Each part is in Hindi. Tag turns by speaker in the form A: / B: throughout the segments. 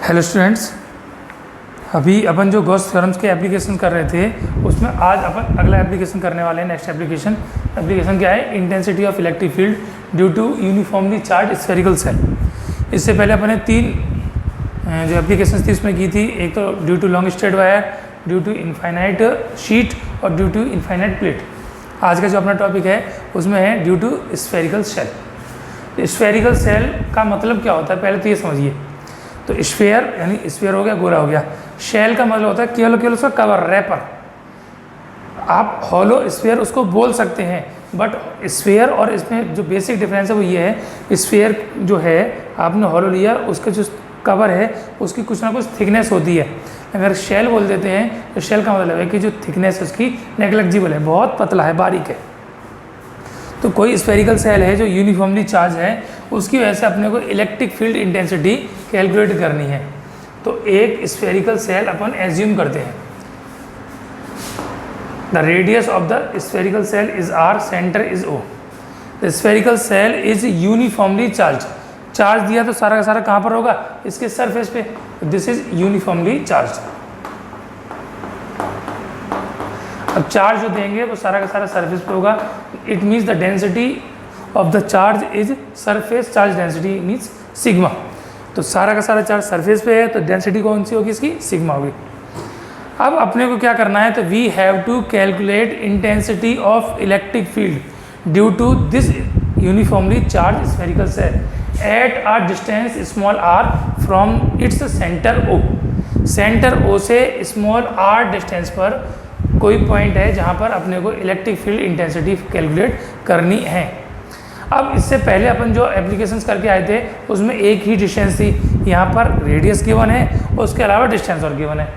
A: हेलो स्टूडेंट्स, अभी अपन जो गॉस थ्योरम्स के एप्लीकेशन कर रहे थे उसमें आज अपन अगला एप्लीकेशन करने वाले हैं। नेक्स्ट एप्लीकेशन क्या है? Intensity of electric field due to uniformly charge spherical shell. इससे पहले अपन ने तीन जो एप्लीकेशन थी उसमें की थी, एक तो due to long straight wire, due to infinite sheet और ड्यू टू इनफाइनाइट प्लेट। आज का जो अपना टॉपिक है उसमें है due to spherical shell. Spherical shell का मतलब क्या होता है पहले तो ये समझिए। तो स्फेयर यानी स्फेयर हो गया, गोला हो गया। शेल का मतलब होता है केवल उसका कवर, रैपर। आप हॉलो स्फेयर उसको बोल सकते हैं, बट स्फेयर और इसमें जो बेसिक डिफरेंस है वो ये है, स्फेयर जो है आपने हॉलो लिया, उसका जो कवर है उसकी कुछ ना कुछ थिकनेस होती है। अगर शेल बोल देते हैं तो शेल का मतलब है कि जो थिकनेस उसकी नेग्लिजिबल है, बहुत पतला है, बारीक है। तो कोई स्फेरिकल सेल है जो यूनिफॉर्मली चार्ज है, उसकी वजह से अपने को इलेक्ट्रिक फील्ड इंटेंसिटी कैलकुलेट करनी है। तो एक स्फेरिकल सेल अपन एज्यूम करते हैं, the radius of the spherical shell is R, center is O. The spherical shell is uniformly charge दिया तो सारा का सारा कहाँ पर होगा? इसके सरफेस पे। This is uniformly charge. अब चार्ज जो देंगे वो सारा का सारा सरफेस पे होगा। It means the density of the charge is surface charge density means sigma. तो सारा का सारा चार्ज सरफेस पे है तो डेंसिटी कौन सी होगी? इसकी सिग्मा होगी। अब अपने को क्या करना है? तो we have to calculate intensity of electric field due to this uniformly charge spherical shell at a distance small R from its center O. Center O से स्मॉल आर डिस्टेंस पर कोई पॉइंट है जहाँ पर अपने को इलेक्ट्रिक फील्ड इंटेंसिटी कैलकुलेट करनी है। अब इससे पहले अपन जो एप्लीकेशंस करके आए थे उसमें एक ही डिस्टेंस थी, यहाँ पर रेडियस गिवन है और उसके अलावा डिस्टेंस और गिवन है।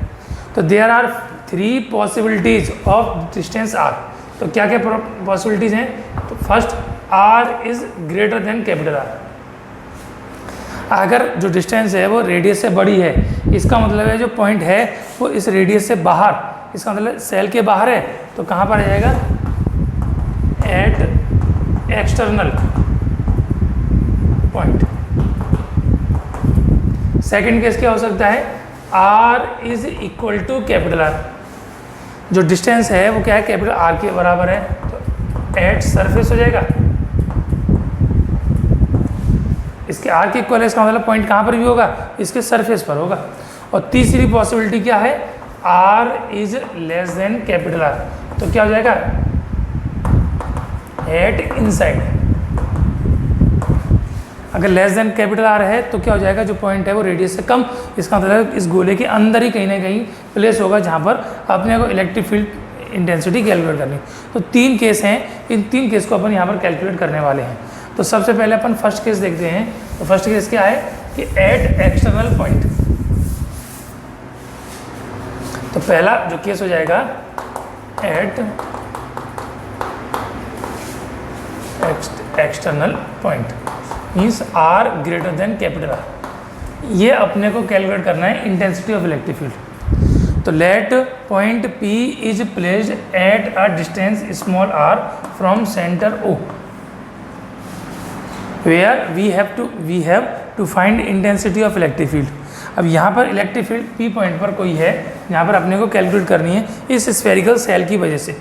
A: तो there are 3 possibilities of distance are. तो क्या क्या पॉसिबिलिटीज़ हैं? तो first, R is greater than capital R. अगर जो डिस्टेंस है वो रेडियस से बड़ी है, इसका मतलब है जो पॉइंट है वो इस रेडियस से बाहर, इसका मतलब सेल के बाहर है, तो कहाँ पर आ जाएगा? At external point. Second case क्या हो सकता है? R is equal to capital R. जो डिस्टेंस है वो क्या है? कैपिटल आर के बराबर है, तो एट सरफेस हो जाएगा। इसके आर के इक्वल है, इसका मतलब पॉइंट कहाँ पर भी होगा? इसके सरफेस पर होगा। और तीसरी पॉसिबिलिटी क्या है? R is less than capital R. तो क्या हो जाएगा? At inside. अगर लेस देन कैपिटल आर है तो क्या हो जाएगा? जो पॉइंट है वो रेडियस से कम, इसका मतलब इस गोले के अंदर ही कहीं ना कहीं प्लेस होगा जहाँ पर अपने को इलेक्ट्रिक फील्ड इंटेंसिटी कैलकुलेट करनी। तो 3 केस हैं, इन 3 केस को अपन यहाँ पर कैलकुलेट करने वाले हैं। तो सबसे पहले अपन फर्स्ट केस देखते हैं। तो फर्स्ट केस क्या है कि एट एक्सटर्नल पॉइंट। तो पहला जो केस हो जाएगा at external point means R greater than capital R. ये अपने को कैलकुलेट करना है इंटेंसिटी ऑफ इलेक्ट्रिक फील्ड। तो let point P is placed at a distance small r from center O where we have to find intensity of electric field. अब यहाँ पर इलेक्ट्रिक फील्ड P पॉइंट पर कोई है, यहाँ पर अपने को कैलकुलेट करनी है इस स्फेरिकल सेल की वजह से।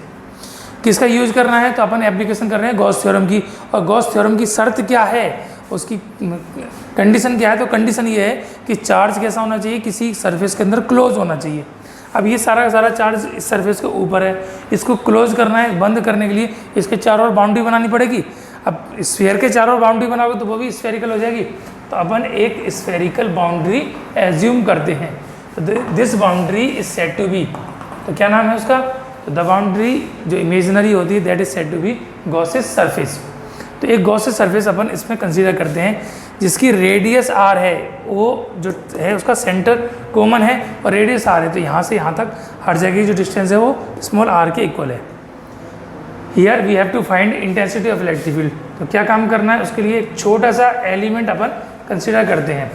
A: किसका यूज करना है? तो अपन एप्लीकेशन कर रहे हैं गॉस थ्योरम की। और गॉस थ्योरम की शर्त क्या है, उसकी कंडीशन क्या है? तो कंडीशन ये है कि चार्ज कैसा होना चाहिए? किसी सरफेस के अंदर क्लोज होना चाहिए। अब ये सारा का सारा चार्ज इस सरफेस के ऊपर है, इसको क्लोज करना है। बंद करने के लिए इसके चारों ओर बाउंड्री बनानी पड़ेगी। अब स्फीयर के चारों ओर बाउंड्री बनाओगे तो वो भी स्फेरिकल हो जाएगी। तो अपन एक स्फेरिकल बाउंड्री एज्यूम करते हैं। तो this boundary is said to be, तो क्या नाम है उसका? तो द बाउंड्री जो इमेजिनरी होती है that is said to be Gauss's surface. तो एक गॉसेस सरफेस अपन इसमें कंसीडर करते हैं जिसकी रेडियस आर है, वो जो है उसका सेंटर कॉमन है और रेडियस आर है। तो यहाँ से यहाँ तक हर जगह जो डिस्टेंस है वो स्मॉल आर के इक्वल है। Here we have to find intensity of electric field. तो क्या काम करना है? उसके लिए एक छोटा सा एलिमेंट अपन कंसीडर करते हैं।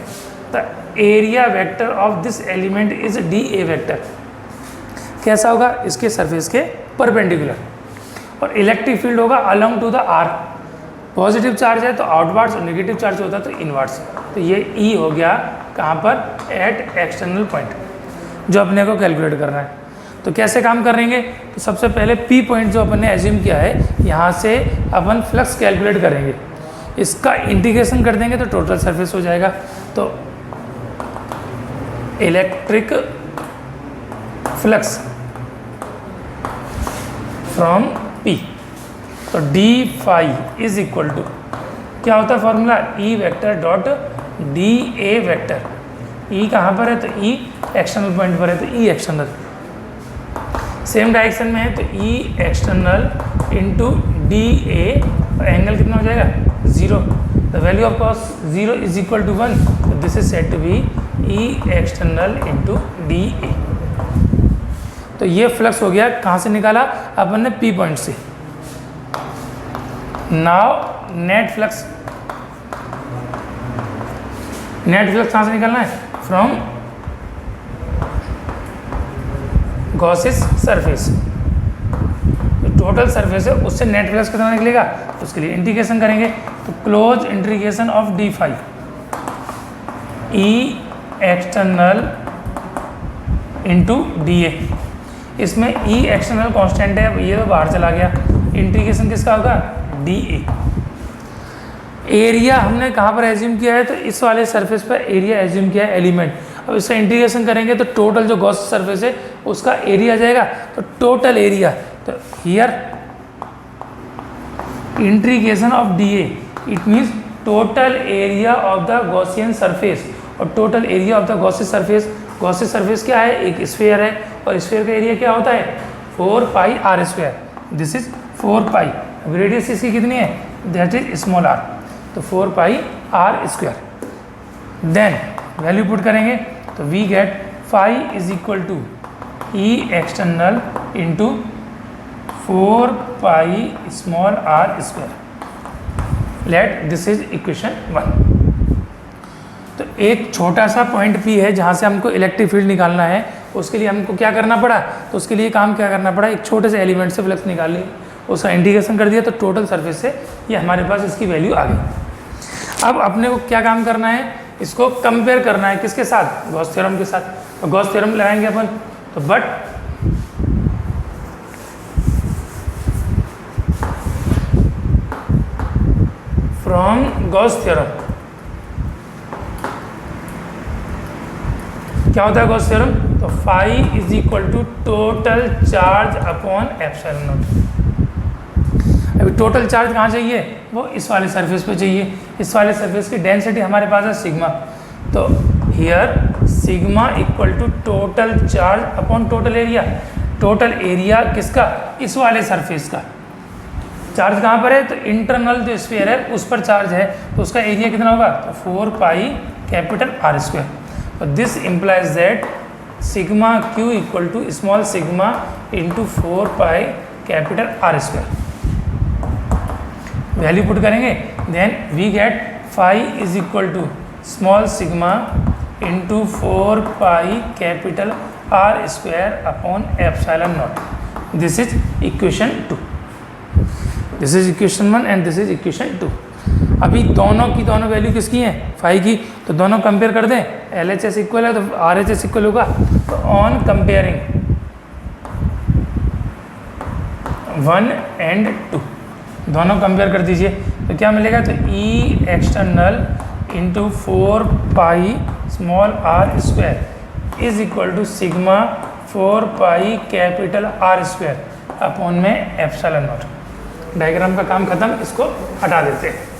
A: The area vector of this element is dA vector. कैसा होगा? इसके सरफेस के परपेंडिकुलर। और इलेक्ट्रिक फील्ड होगा along to the R. Positive charge है तो आउटवर्ड्स और नेगेटिव चार्ज होता है तो इनवर्ड्स। तो ये E हो गया कहाँ पर, एट एक्सटर्नल पॉइंट, जो अपने को कैलकुलेट करना है। तो कैसे काम करेंगे, तो सबसे पहले पी पॉइंट जो अपन ने एज्यूम किया है, यहाँ से अपन फ्लक्स कैलकुलेट करेंगे, इसका इंटीग्रेशन कर देंगे तो टोटल सरफेस हो जाएगा। तो इलेक्ट्रिक फ्लक्स फ्रॉम पी, तो d phi is equal to क्या होता है formula, E vector dot d A vector. E कहाँ पर है, तो ई एक्सटर्नल पॉइंट पर है, तो ई एक्सटर्नल सेम डायरेक्शन में है, तो E external into D A, angle कितना हो जाएगा, 0। The value of cos 0 is equal to 1, तो this is set to be E external into D A. तो ये फ्लक्स हो गया, कहाँ से निकाला अपन ने, पी पॉइंट से। नाउ नेट फ्लक्स कहाँ से निकालना है, फ्रॉम गॉसिस सरफेस, टोटल सरफेस है उससे नेट फ्लक्स कितना निकलेगा, उसके लिए इंटीग्रेशन करेंगे। तो close integration of D phi E external into D A, इसमें ई एक्सटर्नल कांस्टेंट है, ये तो बाहर चला गया, इंटीग्रेशन किसका होगा, डी ए। एरिया हमने कहाँ पर एज्यूम किया है, तो इस वाले सरफेस पर एरिया एज्यूम किया है, एलिमेंट। अब इसका इंटीग्रेशन करेंगे तो टोटल जो गॉस सरफेस है उसका एरिया आ जाएगा, तो टोटल एरिया, तो here integration of d A, it means total area of the Gaussian surface. और total area of the Gaussian surface क्या है, एक स्फीयर है, और स्फीयर का एरिया क्या होता है, 4 pi r square, this is 4 पाई। अब रेडियस इसकी कितनी है, दैट इज स्मॉल आर, तो 4 pi r square. Then value put करेंगे तो we get phi is equal to E external into 4 pi small are square. Let this is equation 1। तो एक छोटा सा पॉइंट पी है जहाँ से हमको इलेक्ट्रिक फील्ड निकालना है, उसके लिए हमको क्या करना पड़ा, तो उसके लिए काम क्या करना पड़ा, एक छोटे से एलिमेंट से फ्लक्स निकाल ली, उसका इंटीग्रेशन कर दिया, तो टोटल सरफेस से ये हमारे पास इसकी वैल्यू आ गई। अब अपने को क्या काम करना है, इसको कंपेयर करना है किसके साथ, गॉस थ्योरम के साथ। तो गॉस थ्योरम लगाएंगे अपन, तो बट फ्रॉम गॉस थ्योरम क्या होता है गॉस थ्योरम, तो phi is equal to total charge upon epsilon naught. अभी टोटल चार्ज कहाँ चाहिए, वो इस वाले सरफेस पे चाहिए, इस वाले सरफेस की डेंसिटी हमारे पास है सिग्मा, तो here sigma equal to total charge upon total area. Total area किसका, इस वाले सरफेस का। चार्ज कहाँ पर है, तो इंटरनल जो स्फीयर है उस पर चार्ज है, तो उसका एरिया कितना होगा, तो 4 पाई कैपिटल आर स्क्वायर। तो this implies that sigma q equal to small sigma into 4 pi capital are square. Value put करेंगे, then we get phi is equal to small sigma into 4 pi capital are square upon epsilon naught. This is equation 2, this is equation 1 and this is equation 2। अभी दोनों की दोनों वैल्यू किसकी हैं, फाई की, तो दोनों कंपेयर कर दें, एल एच एस इक्वल है तो आर एच एस इक्वल होगा, तो ऑन कंपेयरिंग 1 एंड 2 दोनों कंपेयर कर दीजिए, तो क्या मिलेगा, तो E external into 4 pi small are square is equal to sigma 4 pi capital are square upon में एप्सिलॉन नॉट। डायग्राम का काम खत्म, इसको हटा देते हैं।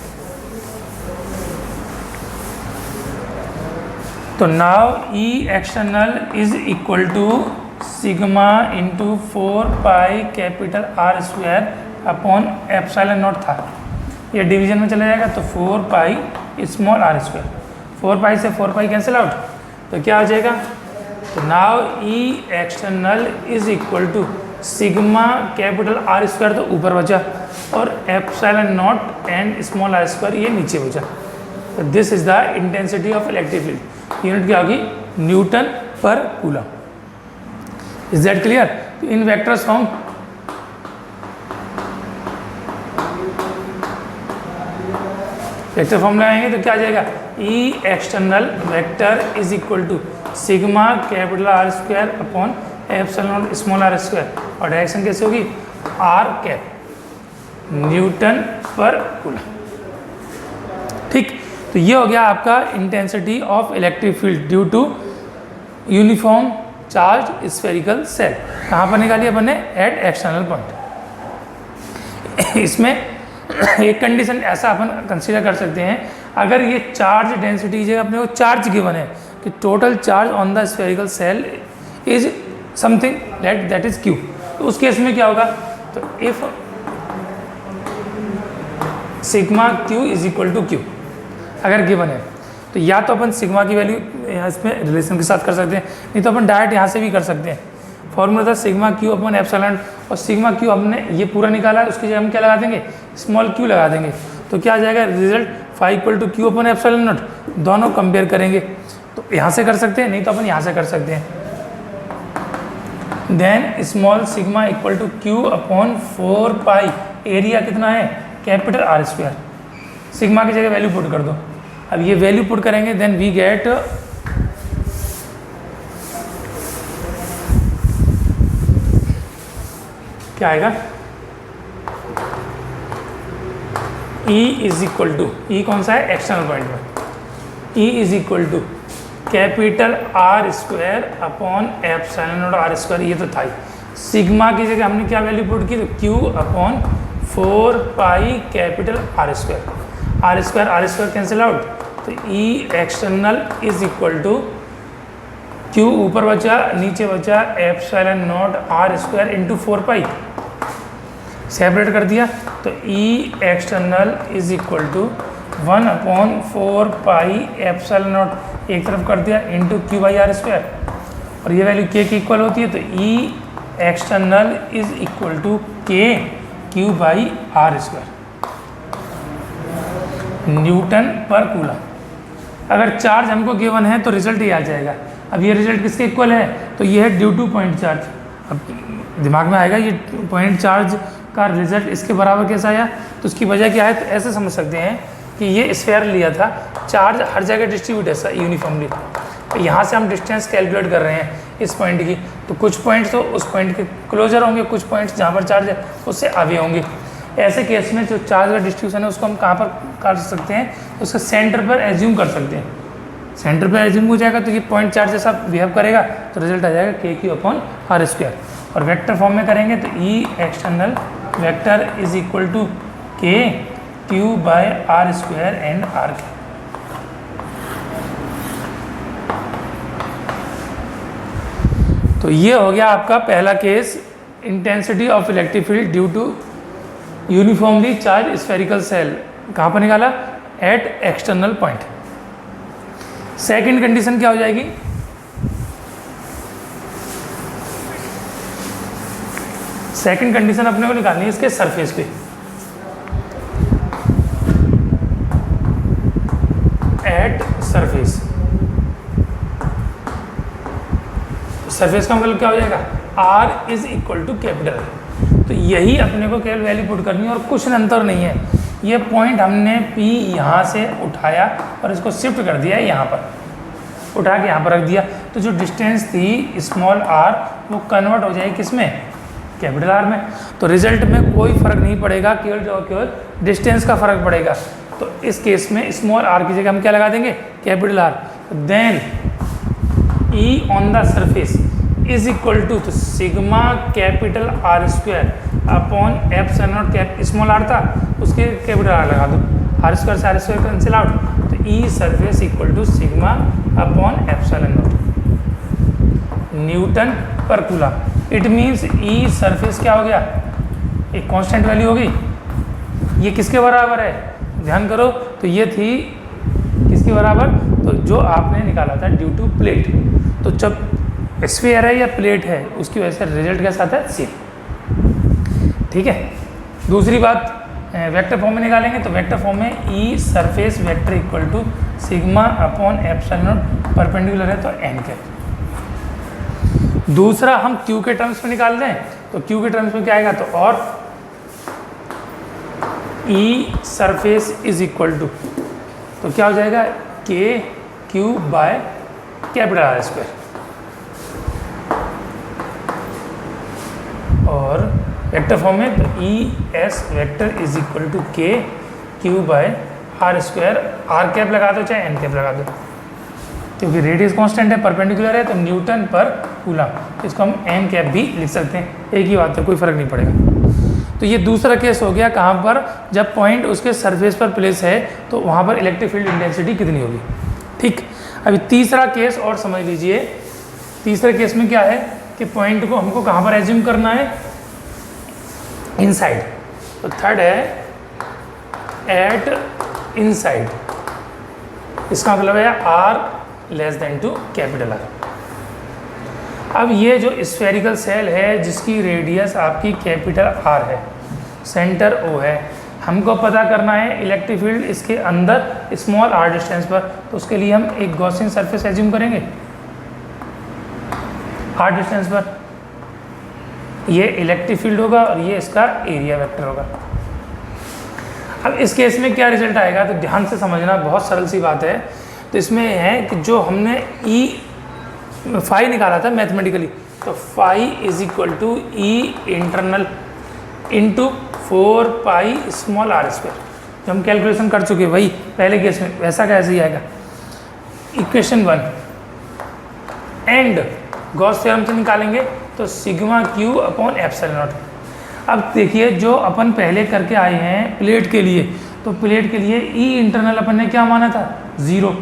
A: तो now E external is equal to sigma into 4 pi capital are square upon epsilon naught था, ये डिवीजन में चला जाएगा, तो 4 pi small are square, 4 pi से 4 पाई कैंसिल आउट, तो क्या आ जाएगा, तो now E external is equal to sigma capital are square तो ऊपर बचा, और epsilon naught and small are square ये नीचे बचा। तो this is the intensity of electric field. Unit क्या होगी, न्यूटन पर coulomb. Is that clear. In vectors form vector form लगाएंगे तो क्या आ जाएगा, E external vector is equal to sigma capital are square upon epsilon small are square, और डायरेक्शन कैसे होगी आर कैप न्यूटन पर कूलम। ठीक, तो ये हो गया आपका intensity of electric field due to uniform charge spherical shell. कहाँ पर निकाली अपन ने, एट एक्सटर्नल पॉइंट। इसमें एक कंडीशन ऐसा अपन कंसीडर कर सकते हैं, अगर ये चार्ज डेंसिटी जो अपने को चार्ज गिवन है कि total charge on the spherical shell is something that is Q, तो उस केस में क्या होगा, तो if sigma Q is equal to Q अगर गिवन है, तो या तो अपन सिग्मा की वैल्यू इसमें रिलेशन के साथ कर सकते हैं, नहीं तो अपन डायरेक्ट यहाँ से भी कर सकते हैं। फॉर्मूला था सिग्मा क्यू अपॉन एप्सिलॉन, और सिग्मा क्यू हमने ये पूरा निकाला है, उसकी जगह हम क्या लगा देंगे, स्मॉल क्यू लगा देंगे, तो क्या आ जाएगा result phi equal to Q upon epsilon naught, दोनों कंपेयर करेंगे, तो यहाँ से कर सकते हैं, नहीं तो अपन यहाँ से कर सकते हैं। Then small sigma equal to Q upon 4 pi, area कितना है कैपिटल आर स्क्वायर, सिग्मा की जगह वैल्यू पुट कर दो। अब ये वैल्यू पुट करेंगे, देन वी गेट क्या आएगा, E is equal to, E कौन सा है एक्सटर्नल पॉइंट में, E is equal to capital are square upon epsilon naught R square, ये तो था ही। सिग्मा की जगह हमने क्या वैल्यू पुट की, तो Q upon 4 pi capital are square cancel out, तो E external is equal to Q ऊपर बचा नीचे बचा epsilon naught R square into 4 pi, separate कर दिया, तो E external is equal to 1 upon 4 pi epsilon naught एक तरफ कर दिया into Q by R square, और ये वैल्यू K की इक्वल होती है, तो E external is equal to K Q by R square Newton पर कूलम। अगर चार्ज हमको गिवन है तो रिजल्ट ये आ जाएगा। अब ये रिजल्ट किसके इक्वल है, तो ये है ड्यू टू पॉइंट चार्ज। अब दिमाग में आएगा ये पॉइंट चार्ज का रिजल्ट इसके बराबर कैसा आया, तो उसकी वजह क्या है, तो ऐसे समझ सकते हैं कि ये स्फीयर लिया था, चार्ज हर जगह डिस्ट्रीब्यूट है यूनिफॉर्मली, तो यहाँ से हम डिस्टेंस कैलकुलेट कर रहे हैं इस पॉइंट की, तो कुछ पॉइंट्स तो उस पॉइंट के क्लोजर होंगे, कुछ पॉइंट्स जहाँ पर चार्ज है उससे अवे होंगे। ऐसे केस में जो चार्ज का डिस्ट्रीब्यूशन है उसको हम कहाँ पर कर सकते हैं, तो उसका सेंटर पर एज्यूम कर सकते हैं। सेंटर पर एज्यूम हो जाएगा तो ये पॉइंट चार्ज जैसा बिहेव करेगा, तो रिजल्ट आ जाएगा k q upon are square. और वेक्टर फॉर्म में करेंगे तो E external vector is equal to k q by r square and r के। तो ये हो गया आपका पहला केस, intensity of electric field due to uniformly charge spherical shell. कहाँ पर निकाला, at external point. Second condition क्या हो जाएगी, सेकंड कंडीशन अपने को निकालनी है इसके सरफेस पे। एट सरफेस, सरफेस का मतलब क्या हो जाएगा, R is equal to capital. तो यही अपने को केवल वैल्यू पुट करनी है और कुछ अंतर नहीं है। ये पॉइंट हमने P यहाँ से उठाया और इसको शिफ्ट कर दिया है, यहाँ पर उठा के यहाँ पर रख दिया, तो जो डिस्टेंस थी स्मॉल r वो कन्वर्ट हो जाएगी किस में, कैपिटल R में। तो रिजल्ट में कोई फर्क नहीं पड़ेगा, केवल डिस्टेंस का फर्क पड़ेगा। तो इस केस में स्मॉल r की जगह हम क्या लगा देंगे, capital R। Then E on the surface is equal to, तो sigma capital R square upon epsilon naught cap small r था उसके कैपिटल R लगा दो, R स्क्वायर से R स्क्वायर कैंसिल आउट, तो E surface equal to sigma upon epsilon naught newton पर coulomb. It means E surface क्या हो गया, एक कांस्टेंट वैल्यू होगी। ये किसके बराबर है, ध्यान करो, तो ये थी किसके बराबर, तो जो आपने निकाला था ड्यू टू प्लेट। तो जब स्फीयर है या प्लेट है उसकी वजह से रिजल्ट कैसा आता है, सेम। ठीक है। दूसरी बात वेक्टर फॉर्म में निकालेंगे, तो वेक्टर फॉर्म में E surface vector equal to sigma upon epsilon naught perpendicular है तो n कैप। दूसरा हम Q के टर्म्स में निकाल दें, तो Q के टर्म्स में क्या आएगा, तो और E surface is equal to, तो क्या हो जाएगा k q by capital are square, और वेक्टर फॉर्म में तो E S vector is equal to k q by r square, r cap लगा दो चाहे एन कैप लगा दो, क्योंकि रेडियस कांस्टेंट है, परपेंडिकुलर है, तो न्यूटन पर कूलम, इसको हम एन कैप भी लिख सकते हैं, एक ही बात है, कोई फर्क नहीं पड़ेगा। तो ये दूसरा केस हो गया, कहाँ पर, जब पॉइंट उसके सरफेस पर प्लेस है तो वहाँ पर इलेक्ट्रिक फील्ड इंटेंसिटी कितनी होगी। ठीक, अभी तीसरा केस और समझ लीजिए। तीसरे केस में क्या है कि पॉइंट को हमको कहाँ पर एज्यूम करना है, इनसाइड, तो थर्ड है एट इनसाइड, इसका मतलब है R less than to capital R. अब ये जो स्फेरिकल सेल है जिसकी रेडियस आपकी कैपिटल आर है, सेंटर ओ है, हमको पता करना है इलेक्ट्रिक फील्ड इसके अंदर स्मॉल आर डिस्टेंस पर, तो उसके लिए हम एक गॉसियन सरफेस एज्यूम करेंगे आर डिस्टेंस पर, ये इलेक्ट्रिक फील्ड होगा और ये इसका एरिया वेक्टर होगा। अब इस केस में क्या रिजल्ट आएगा, तो ध्यान से समझना, बहुत सरल सी बात है। तो इसमें है कि जो हमने फाई निकाला था मैथमेटिकली, तो phi is equal to E internal into 4 pi small are square, जो हम कैलकुलेशन कर चुके वही पहले केस में, वैसा कैसे ही आएगा। इक्वेशन 1 एंड गॉस थ्योरम से निकालेंगे तो sigma Q upon epsilon not. अब देखिए जो अपन पहले करके आए हैं प्लेट के लिए, तो प्लेट के लिए ई इंटरनल अपन ने क्या माना था, 0,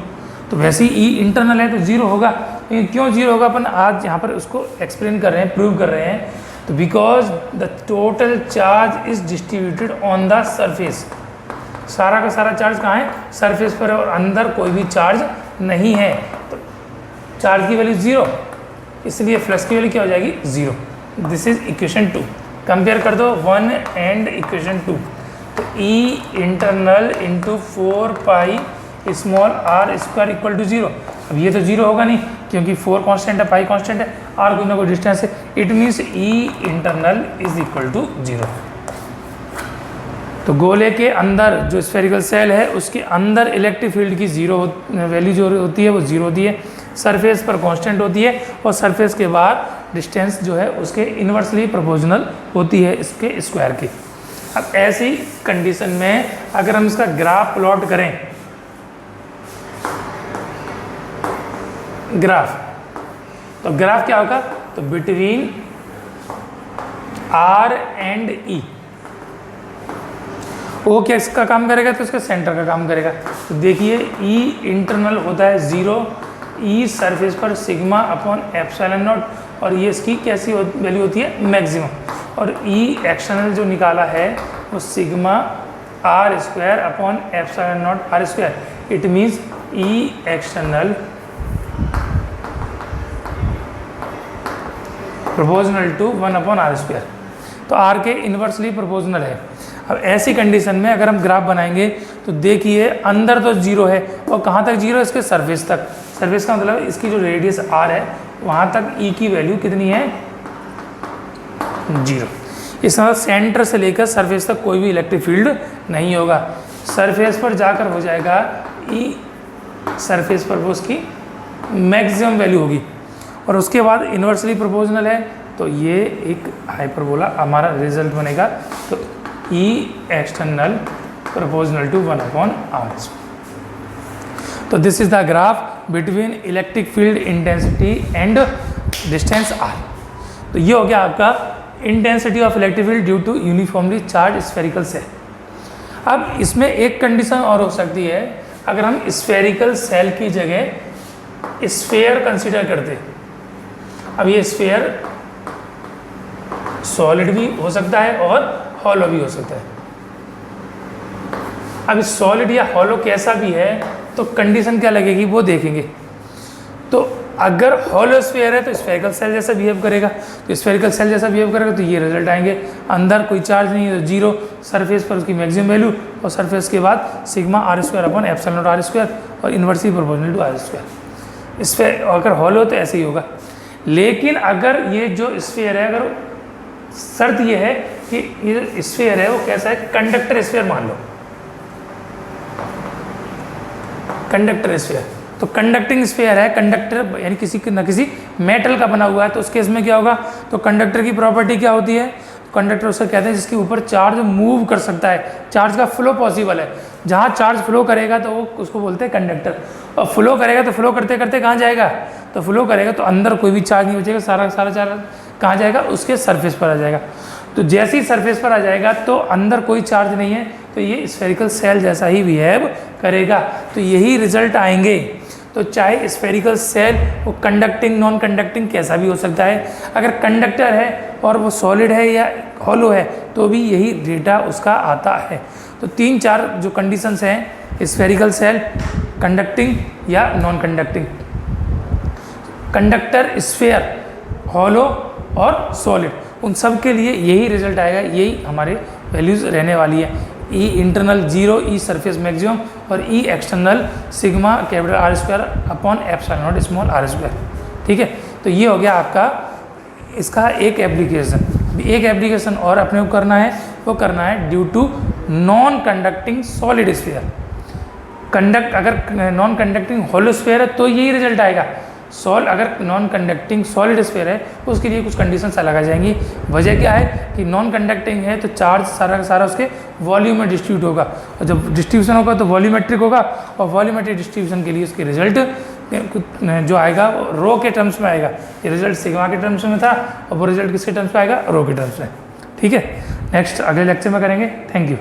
A: तो वैसे ही ई इंटरनल है तो 0 होगा। लेकिन क्यों 0 होगा, अपन आज यहाँ पर उसको एक्सप्लेन कर रहे हैं, प्रूव कर रहे हैं। तो because the total charge is distributed on the surface, सारा का सारा चार्ज कहाँ है, सरफेस पर है, और अंदर कोई भी चार्ज नहीं है, तो चार्ज की वैल्यू 0, इसलिए फ्लक्स की वैल्यू क्या हो जाएगी, 0। This is equation 2। कंपेयर कर दो 1 एंड इक्वेशन 2, तो E internal into 4 pi small are square equal to 0। अब ये तो 0 होगा नहीं, क्योंकि 4 कांस्टेंट है, पाई कांस्टेंट है, आर कोई ना कोई डिस्टेंस है, it means E internal is equal to 0। तो गोले के अंदर जो स्फेरिकल सेल है उसके अंदर इलेक्ट्रिक फील्ड की 0 वैल्यू जो होती है वो 0 होती है, सरफेस पर कांस्टेंट होती है, और सरफेस के बाद डिस्टेंस जो है उसके इन्वर्सली प्रोपोर्शनल होती है इसके स्क्वायर की। अब ऐसी कंडीशन में अगर हम इसका ग्राफ प्लॉट करें, ग्राफ, तो ग्राफ क्या होगा, तो बिटवीन आर एंड ई, वो क्या इसका काम करेगा, तो इसका सेंटर का काम करेगा। तो देखिए ई इंटरनल होता है 0, ई सरफेस पर सिग्मा अपॉन एप्सिलॉन नॉट, और ये इसकी कैसी वैल्यू होती है, मैक्सिमम, और ई एक्सटर्नल जो निकाला है वो sigma R square upon epsilon naught R square, it means E external proportional to 1 upon are square, तो आर के इन्वर्सली प्रोपोर्शनल है। अब ऐसी कंडीशन में अगर हम ग्राफ बनाएंगे तो देखिए अंदर तो 0 है, और कहाँ तक 0 है, इसके सरफेस तक, सरफेस का मतलब इसकी जो रेडियस आर है वहाँ तक ई की वैल्यू कितनी है, 0। इस मतलब सेंटर से लेकर सरफेस तक कोई भी इलेक्ट्रिक फील्ड नहीं होगा, सरफेस पर जाकर हो जाएगा ई सरफेस पर वो उसकी मैक्सिमम वैल्यू होगी, और उसके बाद इन्वर्सली प्रोपोर्शनल है, तो ये एक हाइपरबोला हमारा रिजल्ट बनेगा। तो E external proportional to 1 upon r. तो this is the graph between electric field intensity and distance are. तो ये हो गया आपका intensity of electric field due to uniformly charge spherical shell. अब इसमें एक कंडीशन और हो सकती है, अगर हम स्फेरिकल सेल की जगह स्फेयर कंसीडर करते। अब ये स्फेयर सॉलिड भी हो सकता है और हॉलो भी हो सकता है। अब इस सॉलिड या हॉलो कैसा भी है तो कंडीशन क्या लगेगी वो देखेंगे। तो अगर हॉलो स्फेयर है तो स्फेरिकल सेल जैसा बिहेव करेगा, तो स्फेरिकल सेल जैसा बिहेव करेगा तो ये रिजल्ट आएंगे। अंदर कोई चार्ज नहीं है तो 0, सरफेस पर उसकी मैक्सिमम वैल्यू, और सरफेस के बाद sigma R square upon epsilon naught R square, और inversely proportional to R square. इस पर अगर हॉलो तो ऐसे ही होगा। लेकिन अगर ये जो स्फेयर है, अगर शर्त ये है कि ये स्फेयर है वो कैसा है, कंडक्टर स्फेयर मान लो। Conductor sphere. तो कंडक्टिंग स्फीयर है, कंडक्टर यानी किसी न किसी मेटल का बना हुआ है, तो उस केस में क्या होगा, तो कंडक्टर की प्रॉपर्टी क्या होती है, कंडक्टर उसको कहते हैं जिसके ऊपर चार्ज मूव कर सकता है, चार्ज का फ्लो पॉसिबल है। जहाँ चार्ज फ्लो करेगा तो वो उसको बोलते हैं कंडक्टर, और फ्लो करेगा तो फ्लो करते करते कहाँ जाएगा, तो फ्लो करेगा तो अंदर कोई भी चार्ज नहीं बचेगा, सारा सारा चार्ज कहाँ जाएगा, उसके सरफेस पर आ जाएगा। तो जैसे ही सरफेस पर आ जाएगा तो अंदर कोई चार्ज नहीं है, तो ये स्फेरिकल सेल जैसा ही बिहेव करेगा। तो यही रिजल्ट आएंगे। तो चाहे स्फेरिकल सेल वो कंडक्टिंग नॉन कंडक्टिंग कैसा भी हो सकता है, अगर कंडक्टर है और वो सॉलिड है या हॉलो है तो भी यही डेटा उसका आता है। तो 3-4 जो कंडीशंस हैं, स्फेरिकल सेल, कंडक्टिंग या non conducting, conductor, sphere, hollow और सॉलिड, उन सब के लिए यही रिजल्ट आएगा, यही हमारे वैल्यूज़ रहने वाली है। E internal 0, E surface maximum और E external sigma capital are square upon epsilon naught small are square. ठीक है, तो ये हो गया आपका इसका एक एप्लीकेशन। एक एप्लीकेशन और अपने को करना है, वो करना है due to non conducting solid sphere. अगर नॉन कंडक्टिंग होलो स्फीयर है तो यही रिजल्ट आएगा। अगर नॉन कंडक्टिंग सॉलिड स्फीयर है उसके लिए कुछ कंडीशंस अलग आ जाएंगी। वजह क्या है कि नॉन कंडक्टिंग है तो चार्ज सारा का सारा उसके वॉल्यूम में डिस्ट्रीब्यूट होगा, और जब डिस्ट्रीब्यूशन होगा तो वॉल्यूमेट्रिक होगा, और वॉल्यूमेट्रिक डिस्ट्रीब्यूशन के लिए उसके रिजल्ट जो आएगा वो रो के टर्म्स में आएगा। ये रिजल्ट सिग्मा के टर्म्स में था और वो रिजल्ट किसके टर्म्स में आएगा, रो के टर्म्स में। ठीक है, नेक्स्ट अगले लेक्चर में करेंगे। Thank you.